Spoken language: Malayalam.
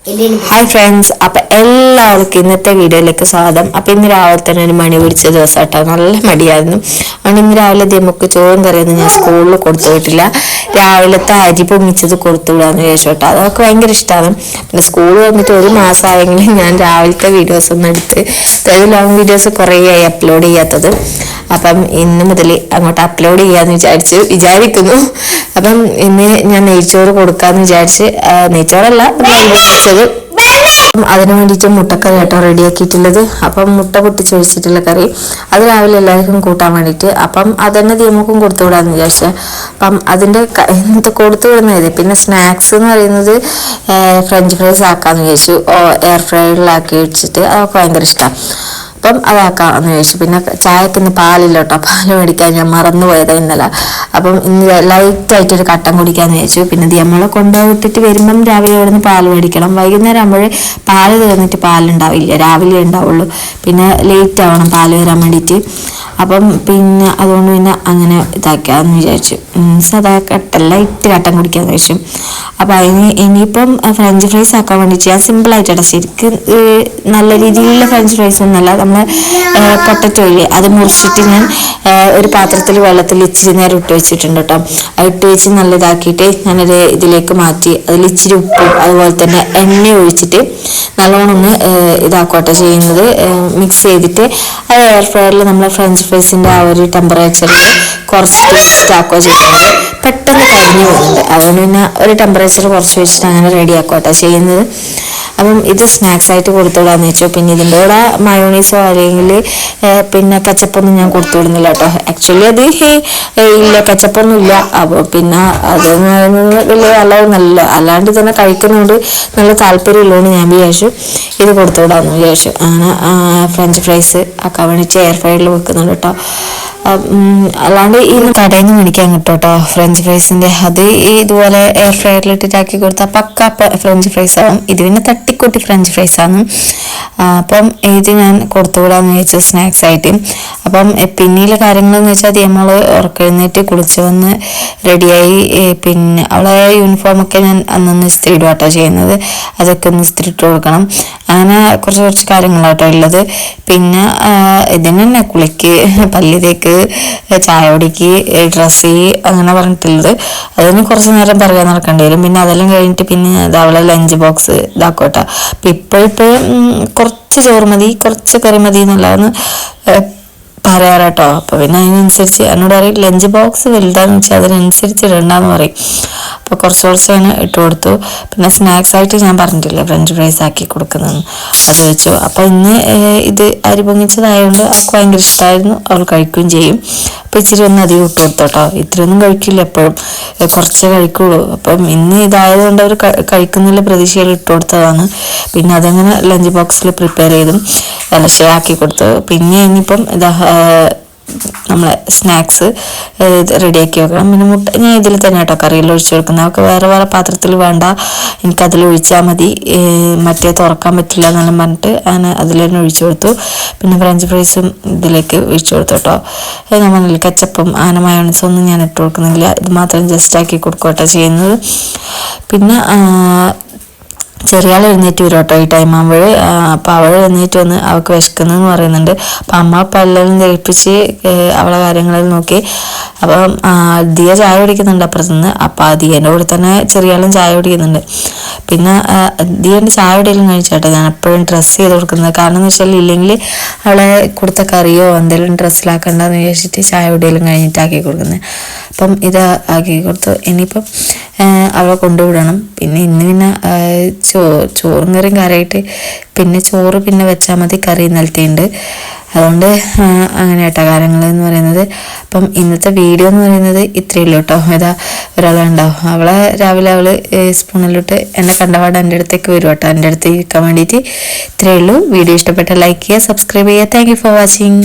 ഹായ് ഫ്രണ്ട്സ്, അപ്പം എല്ലാവർക്കും ഇന്നത്തെ വീഡിയോയിലേക്ക് സ്വാഗതം. അപ്പം ഇന്ന് രാവിലെ തന്നെ ഒരു മണി പിടിച്ച ദിവസം കേട്ടോ, നല്ല മടിയായിരുന്നു. അതുകൊണ്ട് ഇന്ന് രാവിലെ നമുക്ക് ചോറും കറിയൊന്നും ഞാൻ സ്കൂളിൽ കൊടുത്തു വിട്ടില്ല. രാവിലത്തെ അരി പൊങ്ങിച്ചത് കൊടുത്തു വിടാന്ന് ചോദിച്ചു കേട്ടോ. അതൊക്കെ ഭയങ്കര ഇഷ്ടമാണ്. പിന്നെ സ്കൂൾ വന്നിട്ട് ഒരു മാസമായെങ്കിലും ഞാൻ രാവിലത്തെ വീഡിയോസ് ഒന്നും എടുത്ത്, അതായത് ലോങ് വീഡിയോസ് കുറേ ആയി അപ്ലോഡ് ചെയ്യാത്തത്. അപ്പം ഇന്ന് മുതൽ അങ്ങോട്ട് അപ്ലോഡ് ചെയ്യാന്ന് വിചാരിക്കുന്നു. അപ്പം ഇന്ന് ഞാൻ നെയ്ച്ചോറ് കൊടുക്കാന്ന് വിചാരിച്ച്, നെയ്ച്ചോറല്ല വെച്ചത്, അതിന് വേണ്ടിയിട്ട് മുട്ടക്കറി കേട്ടോ റെഡിയാക്കിയിട്ടുള്ളത്. അപ്പം മുട്ട പൊട്ടിച്ചൊഴിച്ചിട്ടുള്ള കറി, അത് രാവിലെ എല്ലാവർക്കും കൂട്ടാൻ വേണ്ടിയിട്ട്. അപ്പം അതന്നെ ദീമക്കും കൊടുത്തു വിടാന്ന് വിചാരിച്ചത്. അപ്പം അതിൻ്റെ ഇന്നത്തെ കൊടുത്തു വിടുന്നത്. പിന്നെ സ്നാക്സ് എന്ന് പറയുന്നത് ഫ്രഞ്ച് ഫ്രൈസ് ആക്കാമെന്ന് വിചാരിച്ചു. എയർ ഫ്രൈഡിലാക്കി വെച്ചിട്ട് അതൊക്കെ ഭയങ്കര ഇഷ്ടമാണ്. അപ്പം അതാക്കാമെന്ന് ചോദിച്ചു. പിന്നെ ചായക്ക് ഇന്ന് പാലില്ല കേട്ടോ, പാൽ മേടിക്കാൻ ഞാൻ മറന്നുപോയത് ഇന്നലെ. അപ്പം ഇന്ന് ലൈറ്റായിട്ടൊരു കട്ടൻ കുടിക്കാമെന്ന് ചോദിച്ചു. പിന്നെ നമ്മളെ കൊണ്ടുപോയിട്ടിട്ട് വരുമ്പം രാവിലെ ഇവിടുന്ന് പാൽ മേടിക്കണം. വൈകുന്നേരം ആകുമ്പോൾ പാല് തീർന്നിട്ട് പാലുണ്ടാവില്ല, രാവിലെ ഉണ്ടാവുള്ളൂ. പിന്നെ ലേറ്റ് ആവണം പാല് വരാൻ വേണ്ടിയിട്ട്. അപ്പം പിന്നെ അതുകൊണ്ട് പിന്നെ അങ്ങനെ ഇതാക്കാമെന്ന് വിചാരിച്ചു. സാധാ ലൈറ്റ് കട്ടൻ കുടിക്കാമെന്ന് ചോദിച്ചു. അപ്പം ഇനിയിപ്പം ഫ്രഞ്ച് ഫ്രൈസ് ആക്കാൻ വേണ്ടിയിട്ട് ഞാൻ സിമ്പിളായിട്ടാണ്, ശരിക്കും നല്ല രീതിയിലുള്ള ഫ്രഞ്ച് ഫ്രൈസ് ഒന്നല്ല, നമ്മൾ പൊട്ടറ്റോ ഇല്ലേ അത് മുറിച്ചിട്ട് ഞാൻ ഒരു പാത്രത്തിൽ വെള്ളത്തിൽ ഇച്ചിരി നേരം ഇട്ട് വെച്ചിട്ടുണ്ട് കേട്ടോ. ഇട്ട് വെച്ച് നല്ല ഇതാക്കിയിട്ട് ഞാനൊരു ഇതിലേക്ക് മാറ്റി, അതിൽ ഇച്ചിരി ഉപ്പും അതുപോലെ തന്നെ എണ്ണ ഒഴിച്ചിട്ട് നല്ലോണം ഒന്ന് ഇതാക്കോട്ടെ ചെയ്യുന്നത്, മിക്സ് ചെയ്തിട്ട് അത് എയർ ഫ്രയറിൽ നമ്മൾ ഫ്രഞ്ച് ഫ്രൈസിൻ്റെ ആ ഒരു ടെമ്പറേച്ചറിൽ കുറച്ചിട്ട് ഇതാക്കുക ചെയ്യുന്നത്. പെട്ടെന്ന് കരിഞ്ഞു പോകുന്നുണ്ട്, അതുകൊണ്ട് പിന്നെ ഒരു ടെമ്പറേച്ചർ കുറച്ച് വെച്ചിട്ട് അങ്ങനെ റെഡി ആക്കോട്ടെ ചെയ്യുന്നത്. അപ്പം ഇത് സ്നാക്സ് ആയിട്ട് കൊടുത്തുവിടാന്ന് വെച്ചു. പിന്നെ ഇതിൻ്റെ കൂടെ മയോണീസോ അല്ലെങ്കിൽ പിന്നെ കച്ചപ്പൊന്നും ഞാൻ കൊടുത്തു വിടുന്നില്ല കേട്ടോ. ആക്ച്വലി അത് ഇല്ല, കച്ചപ്പൊന്നും ഇല്ല. അപ്പോൾ പിന്നെ അത് വലിയ നല്ലതൊന്നല്ല, അല്ലാണ്ട് തന്നെ കഴിക്കുന്നതുകൊണ്ട് നല്ല താല്പര്യമുള്ളതുകൊണ്ട് ഞാൻ വിചാരിച്ചു ഇത് കൊടുത്തു വിടാമെന്ന് വിചാരിച്ചു. അങ്ങനെ ഫ്രഞ്ച് ഫ്രൈസ് ആക്കാൻ വേണ്ടിയിട്ട് എയർ ഫ്രൈഡിൽ വെക്കുന്നുണ്ട് കേട്ടോ. അല്ലാണ്ട് ഈ കടയിൽ നിന്ന് മേടിക്കാൻ കിട്ടും കേട്ടോ ഫ്രഞ്ച് ഫ്രൈസിൻ്റെ. അത് ഇതുപോലെ എയർ ഫ്രയറിൽ ഇട്ടിട്ടാക്കി കൊടുത്താൽ പക്ക ഫ്രഞ്ച് ഫ്രൈസ് ആവും. ഇത് പിന്നെ തട്ടിക്കൂട്ടി ഫ്രഞ്ച് ഫ്രൈസ് ആണ്. അപ്പം ഇത് ഞാൻ കൊടുത്തുവിടാന്ന് വെച്ചത് സ്നാക്സ് ആയിട്ട്. അപ്പം പിന്നീട് കാര്യങ്ങളെന്ന് വെച്ചാൽ നമ്മൾ ഉറക്കെഴുന്നേറ്റ് കുളിച്ച് വന്ന് റെഡിയായി. പിന്നെ അവളെ യൂണിഫോമൊക്കെ ഞാൻ അന്നൊന്ന് ഇസ്തിരി ഇടുക കേട്ടോ ചെയ്യുന്നത്, അതൊക്കെ ഒന്ന് ഇസ്തിരി ഇട്ട് കൊടുക്കണം. അങ്ങനെ കുറച്ച് കാര്യങ്ങളാട്ടോ ഉള്ളത്. പിന്നെ ഇതിന് തന്നെ കുളിക്ക്, പല്ല് തേക്ക്, ചായ കുടിക്ക്, ഡ്രസ്സ് ചെയ്യ്, അങ്ങനെ പറഞ്ഞിട്ടുള്ളത്. അതിന് കുറച്ച് നേരം പറയാൻ നടക്കേണ്ടി വരും. പിന്നെ അതെല്ലാം കഴിഞ്ഞിട്ട് പിന്നെ അവളെ ലഞ്ച് ബോക്സ് ഇതാക്കോട്ടെ. അപ്പം ഇപ്പോഴിപ്പോൾ കുറച്ച് ചോറ് മതി, കുറച്ച് കറി മതി എന്നുള്ളതെന്ന് പറയാറട്ടോ. അപ്പോൾ പിന്നെ അതിനനുസരിച്ച് എന്നോട് പറയും ലഞ്ച് ബോക്സ് വലുതാന്ന് വെച്ചാൽ അതിനനുസരിച്ച് ഇടണ്ടെന്ന് പറയും. അപ്പോൾ കുറച്ചാണ് ഇട്ട് കൊടുത്തു. പിന്നെ സ്നാക്സ് ആയിട്ട് ഞാൻ പറഞ്ഞിട്ടില്ലേ ഫ്രഞ്ച് ഫ്രൈസ് ആക്കി കൊടുക്കുന്നതെന്ന്, അത് വെച്ചു. അപ്പോൾ ഇന്ന് ഇത് അരി പൊങ്ങിച്ചതായതുകൊണ്ട് അവൾക്ക് ഭയങ്കര ഇഷ്ടമായിരുന്നു, അവൾ കഴിക്കുകയും ചെയ്യും. അപ്പോൾ ഇച്ചിരി ഒന്ന് അധികം ഇട്ട് കൊടുത്തോട്ടോ, ഇത്രയൊന്നും കഴിക്കില്ല, എപ്പോഴും കുറച്ചേ കഴിക്കുള്ളൂ. അപ്പം ഇന്ന് ഇതായതുകൊണ്ട് അവർ കഴിക്കുന്നില്ല പ്രതീക്ഷയിൽ ഇട്ട് കൊടുത്തതാണ്. പിന്നെ അതങ്ങനെ ലഞ്ച് ബോക്സിൽ പ്രിപ്പയർ ചെയ്തും ആക്കി കൊടുത്തു. പിന്നെ ഇനിയിപ്പം ഇതാ നമ്മളെ സ്നാക്സ് റെഡിയാക്കി വെക്കണം. പിന്നെ മുട്ട ഞാൻ ഇതിൽ തന്നെ കേട്ടോ കറിയിൽ ഒഴിച്ചു കൊടുക്കുന്നത്. അവർക്ക് വേറെ വേറെ പാത്രത്തിൽ വേണ്ട, എനിക്കതിൽ ഒഴിച്ചാൽ മതി, മറ്റേ തുറക്കാൻ പറ്റില്ല എന്നെല്ലാം പറഞ്ഞിട്ട് അങ്ങനെ അതിൽ തന്നെ ഒഴിച്ചു കൊടുത്തു. പിന്നെ ഫ്രഞ്ച് ഫ്രൈസും ഇതിലേക്ക് ഒഴിച്ചു കൊടുത്തു കേട്ടോ. നമ്മൾ കച്ചപ്പും അങ്ങനെ മയോണൈസൊന്നും ഞാൻ ഇട്ട് കൊടുക്കുന്നില്ല, ഇത് മാത്രം ജസ്റ്റ് ആക്കി കൊടുക്കട്ടെ ചെയ്യുന്നത്. പിന്നെ ചെറിയ ആൾ എഴുന്നേറ്റ് വരും കേട്ടോ ഈ ടൈം ആകുമ്പോൾ. അപ്പോൾ അവൾ എഴുന്നേറ്റ് വന്ന് അവൾക്ക് വിശക്കുന്നതെന്ന് പറയുന്നുണ്ട്. അപ്പം അമ്മ പല്ലെല്ലാം തേപ്പിച്ച് അവളെ കാര്യങ്ങളിൽ നോക്കി. അപ്പം ദിയ ചായ കുടിക്കുന്നുണ്ട് അപ്പുറത്തുനിന്ന്. അപ്പം ദിയൻ്റെ കൂടെ തന്നെ ചെറിയ ആളും ചായ കുടിക്കുന്നുണ്ട്. പിന്നെ ദിയൻ്റെ ചായ കുടിയെല്ലാം കഴിച്ചോട്ടെ ഞാൻ എപ്പോഴും ഡ്രസ്സ് ചെയ്ത് കൊടുക്കുന്നത്. കാരണം എന്ന് വെച്ചാൽ ഇല്ലെങ്കിൽ അവളെ കൊടുത്ത കറിയോ എന്തെങ്കിലും ഡ്രസ്സിലാക്കണ്ടെന്ന് വിചാരിച്ചിട്ട് ചായ കുടിയെല്ലാം കഴിഞ്ഞിട്ടാക്കി കൊടുക്കുന്നത്. അപ്പം ഇത് ആക്കി കൊടുത്തു. ഇനിയിപ്പം അവളെ കൊണ്ടുവിടണം. പിന്നെ ഇന്ന് പിന്നെ ചോറും കറിയും കറിയായിട്ട് പിന്നെ ചോറ് പിന്നെ വെച്ചാൽ മതി, കറി നിലത്തിയുണ്ട്. അതുകൊണ്ട് അങ്ങനെ കേട്ടോ കാര്യങ്ങൾ എന്ന് പറയുന്നത്. അപ്പം ഇന്നത്തെ വീഡിയോ എന്ന് പറയുന്നത് ഇത്രയേ ഉള്ളൂ കേട്ടോ. ഇതാ ഒരാളുണ്ടാവും, അവളെ രാവിലെ അവൾ സ്പൂണിലിട്ട് എന്നെ കണ്ടപാട് എൻ്റെ അടുത്തേക്ക് വരും കേട്ടോ, എൻ്റെ അടുത്ത് ഇരിക്കാൻ വേണ്ടിയിട്ട്. ഇത്രയേ ഉള്ളൂ. വീഡിയോ ഇഷ്ടപ്പെട്ട ലൈക്ക് ചെയ്യുക, സബ്സ്ക്രൈബ് ചെയ്യുക. Thank you for watching.